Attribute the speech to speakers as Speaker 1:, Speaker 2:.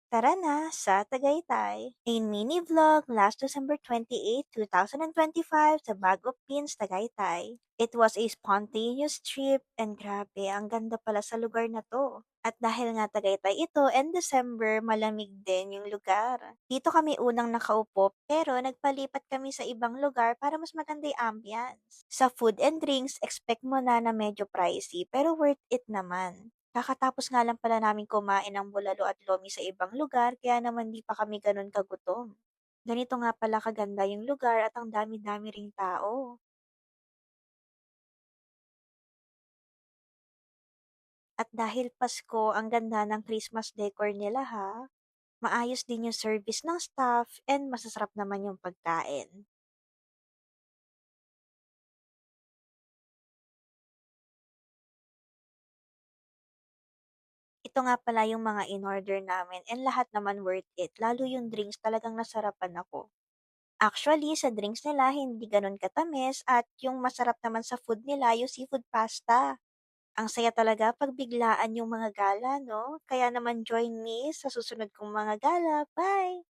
Speaker 1: Tara na sa Tagaytay. A mini vlog last December 28, 2025 sa Bag of Pins, Tagaytay. It was a spontaneous trip and grabe, ang ganda pala sa lugar na to. At dahil nga Tagaytay ito and December, malamig din yung lugar. Dito kami unang nakaupo pero nagpalipat kami sa ibang lugar para mas maganda yung ambience. Sa food and drinks, expect mo na medyo pricey pero worth it naman. Kakatapos nga lang pala namin kumain ng bulalo at lomi sa ibang lugar kaya naman di pa kami ganun kagutom. Ganito nga pala kaganda yung lugar at ang dami-dami ring tao. At dahil Pasko, ang ganda ng Christmas decor nila ha. Maayos din yung service ng staff and masasarap naman yung pagkain. Ito nga pala yung mga in-order namin and lahat naman worth it. Lalo yung drinks talagang nasarapan ako. Actually, sa drinks nila hindi gano'n katamis at yung masarap naman sa food nila yung seafood pasta. Ang saya talaga 'pag biglaan yung mga gala 'no? Kaya naman join me sa susunod kong mga gala. Bye!